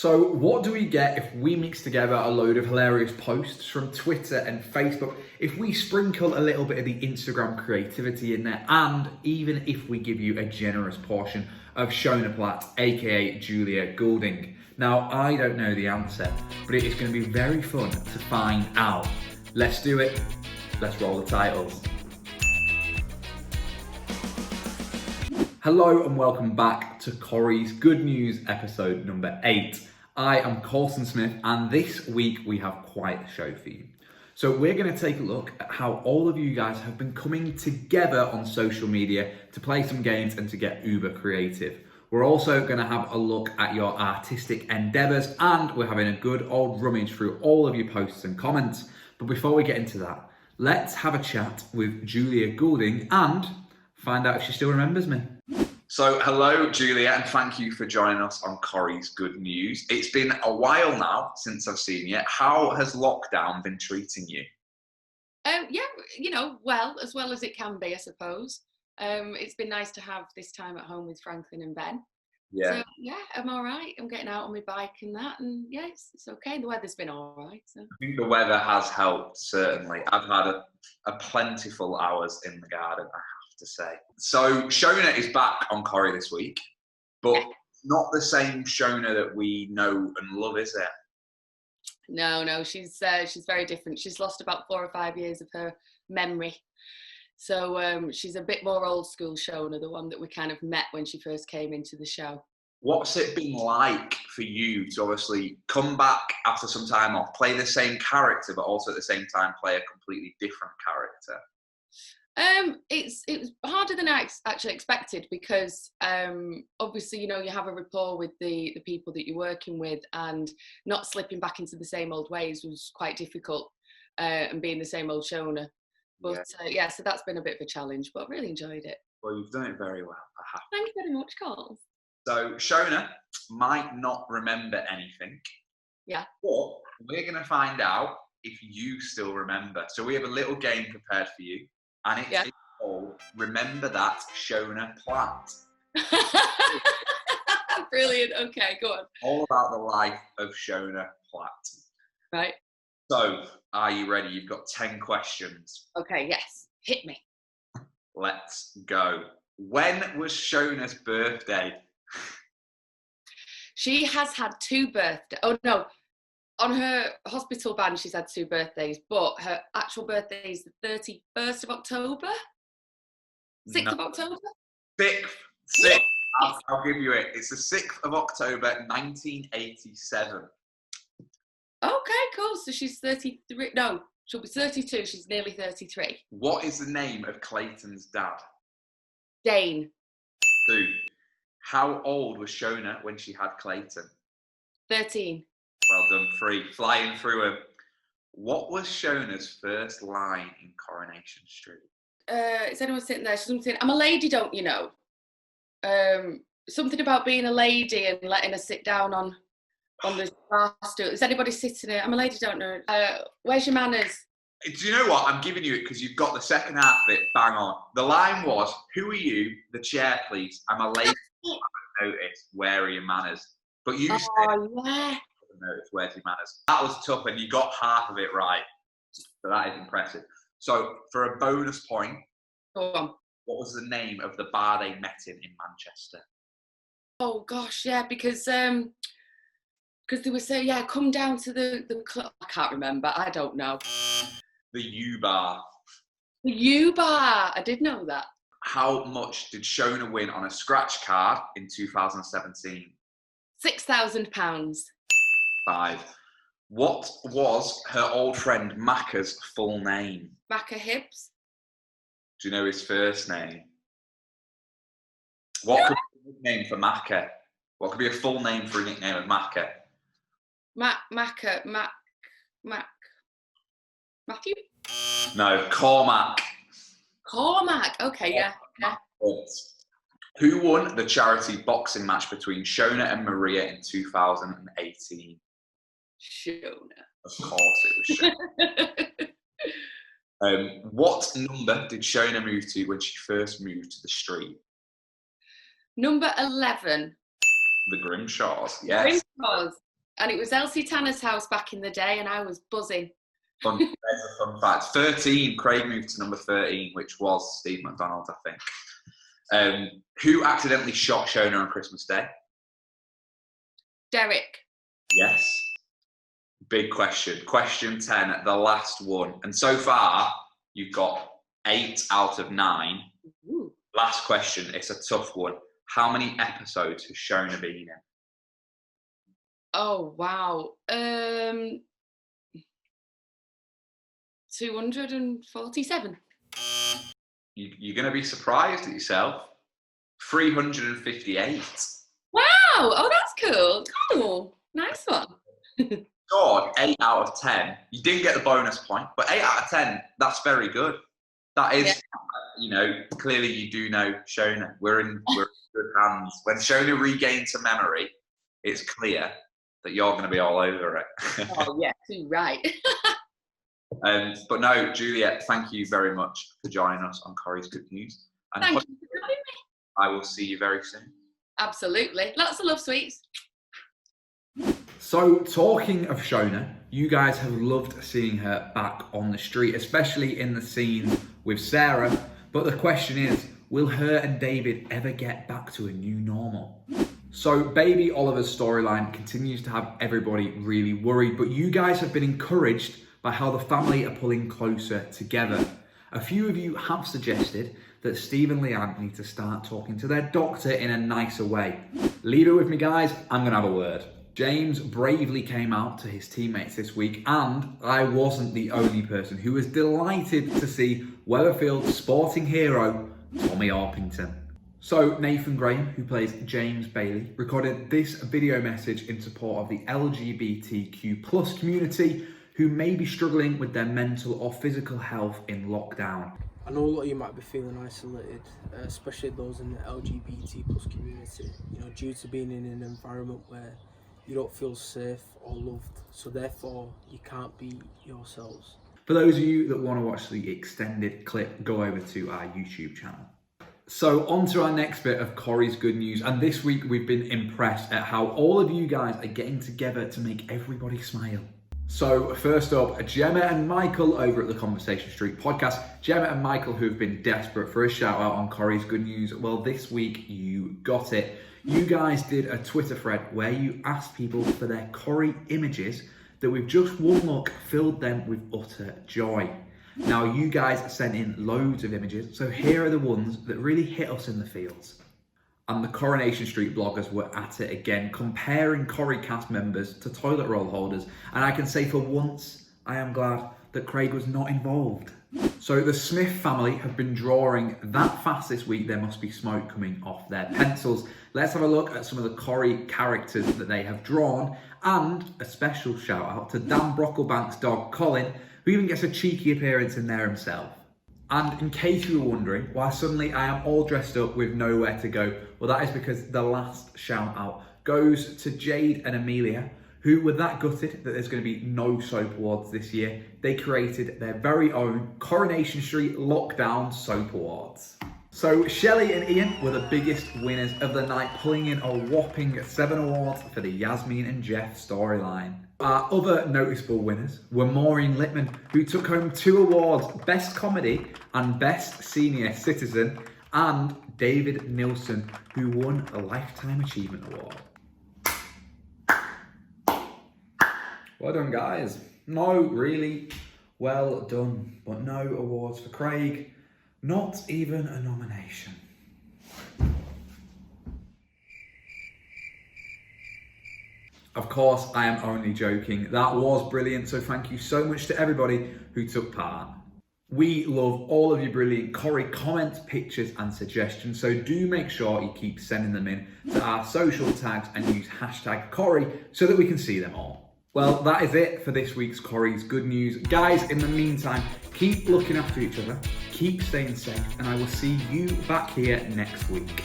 So what do we get if we mix together a load of hilarious posts from Twitter and Facebook, if we sprinkle a little bit of the Instagram creativity in there, and even if we give you a generous portion of Shona Platt, aka Julia Goulding? Now, I don't know the answer, but it is going to be very fun to find out. Let's do it. Let's roll the titles. Hello and welcome back to Corrie's Good News episode number 8. I am Colson Smith and this week we have quite a show for you. So we're going to take a look at how all of you guys have been coming together on social media to play some games and to get uber creative. We're also going to have a look at your artistic endeavours and we're having a good old rummage through all of your posts and comments. But before we get into that, let's have a chat with Julia Goulding and find out if she still remembers me. So, hello, Julia, and thank you for joining us on Corrie's Good News. It's been a while now since I've seen you. How has lockdown been treating you? Yeah, well as it can be, I suppose. It's been nice to have this time at home with Franklin and Ben. Yeah. So, yeah, I'm all right. I'm getting out on my bike and that, and yeah, it's okay. The weather's been all right. So. I think the weather has helped, certainly. I've had a plentiful hours in the garden, I have to say. So Shona is back on Corrie this week, but not the same Shona that we know and love, is it? No, she's very different. She's lost about 4 or 5 years of her memory. So she's a bit more old school Shona, the one that we kind of met when she first came into the show. What's it been like for you to obviously come back after some time off, play the same character, but also at the same time play a completely different character? It was harder than I actually expected because obviously, you have a rapport with the people that you're working with, and not slipping back into the same old ways was quite difficult, and being the same old Shona. But so that's been a bit of a challenge, but I've really enjoyed it. Well, you've done it very well, I have. Thank you very much, Carl. So Shona might not remember anything. Yeah. But we're going to find out if you still remember. So we have a little game prepared for you, and it's called Remember That Shona Platt. Brilliant. Okay, go on. All about the life of Shona Platt. Right. So, are you ready? You've got 10 questions. Okay, yes. Hit me. Let's go. When was Shona's birthday? She has had 2 birthdays. Oh, no. On her hospital ban, she's had 2 birthdays, but her actual birthday is the 31st of October? 6th of October? 6th. 6th. I'll give you it. It's the 6th of October, 1987. Okay, cool. So she's 33. No, she'll be 32. She's nearly 33. What is the name of Clayton's dad? Dane. 2. How old was Shona when she had Clayton? 13. Well done. 3. Flying through him. What was Shona's first line in Coronation Street? Is anyone sitting there? Something. I'm a lady, don't you know? Something about being a lady and letting her sit down on the bar stool. Is anybody sitting there? I'm a lady, don't know. Where's your manners? Do you know what? I'm giving you it because you've got the second half of it bang on. The line was, who are you? The chair, please. I'm a lady. I haven't noticed. Where are your manners? But you said, yeah. Notice, where's your manners? That was tough and you got half of it right. So that is impressive. So for a bonus point, Go on. what was the name of the bar they met in Manchester? Oh gosh, yeah, because they were saying, come down to the club. I can't remember. I don't know. The U Bar. The U Bar. I did know that. How much did Shona win on a scratch card in 2017? £6,000. 5. What was her old friend Macca's full name? Macca Hibbs. Do you know his first name? What could be a nickname for Macca? What could be a full name for a nickname of Macca? Matthew? No, Cormac. Cormac. Okay, yeah. Who won the charity boxing match between Shona and Maria in 2018? Shona. Of course it was Shona. What number did Shona move to when she first moved to the street? Number 11. The Grimshaws, yes. Grimshaws. And it was Elsie Tanner's house back in the day, and I was buzzing. There's a fun fact. 13, Craig moved to number 13, which was Steve McDonald, I think. Who accidentally shot Shona on Christmas Day? Derek. Yes. Big question. Question 10, the last one. And so far, you've got 8 out of 9. Ooh. Last question. It's a tough one. How many episodes has Shona been in? Oh, wow. 247. You're going to be surprised at yourself. 358. Wow. Oh, that's cool. Oh, nice one. God, 8 out of 10. You didn't get the bonus point, but 8 out of 10, that's very good. That is, clearly you do know Shona. We're in good hands. When Shona regains her memory, it's clear that you're going to be all over it. Oh, yeah, too right. But no, Juliet, thank you very much for joining us on Corrie's Good News. And Thank you for having me. I will see you very soon. Absolutely. Lots of love sweets. So, talking of Shona, you guys have loved seeing her back on the street, especially in the scene with Sarah. But the question is, will her and David ever get back to a new normal? So, baby Oliver's storyline continues to have everybody really worried, but you guys have been encouraged by how the family are pulling closer together. A few of you have suggested that Steve and Leanne need to start talking to their doctor in a nicer way. Leave it with me, guys. I'm gonna have a word. James bravely came out to his teammates this week, and I wasn't the only person who was delighted to see Weatherfield's sporting hero, Tommy Orpington. So Nathan Graham, who plays James Bailey, recorded this video message in support of the LGBTQ+ community who may be struggling with their mental or physical health in lockdown. I know a lot of you might be feeling isolated, especially those in the LGBT+ community, due to being in an environment where you don't feel safe or loved, so therefore you can't be yourselves. For those of you that want to watch the extended clip, go over to our YouTube channel. So on to our next bit of Corrie's Good News, and this week we've been impressed at how all of you guys are getting together to make everybody smile. So first up, Gemma and Michael over at the Conversation Street podcast. Gemma and Michael, who have been desperate for a shout out on Corrie's Good News, well, this week you got it. You guys did a Twitter thread where you asked people for their Corrie images that with just one look filled them with utter joy. Now you guys sent in loads of images, so here are the ones that really hit us in the feels. And the Coronation Street bloggers were at it again, comparing Corrie cast members to toilet roll holders. And I can say for once, I am glad that Craig was not involved. So the Smith family have been drawing that fast this week, there must be smoke coming off their pencils. Let's have a look at some of the Corrie characters that they have drawn, and a special shout out to Dan Brocklebank's dog Colin, who even gets a cheeky appearance in there himself. And in case you were wondering why suddenly I am all dressed up with nowhere to go, well, that is because the last shout out goes to Jade and Amelia, who were that gutted that there's going to be no soap awards this year. They created their very own Coronation Street Lockdown Soap Awards. So Shelley and Ian were the biggest winners of the night, pulling in a whopping 7 awards for the Yasmin and Jeff storyline. Our other noticeable winners were Maureen Littman, who took home 2 awards, Best Comedy and Best Senior Citizen, and David Nilsson, who won a Lifetime Achievement Award. Well done, guys. No, really well done, but no awards for Craig, not even a nomination. Of course, I am only joking. That was brilliant, so thank you so much to everybody who took part. We love all of your brilliant Corrie comments, pictures and suggestions, so do make sure you keep sending them in to our social tags and use hashtag Corrie so that we can see them all. Well, that is it for this week's Corrie's Good News. Guys, in the meantime, keep looking after each other, keep staying safe, and I will see you back here next week.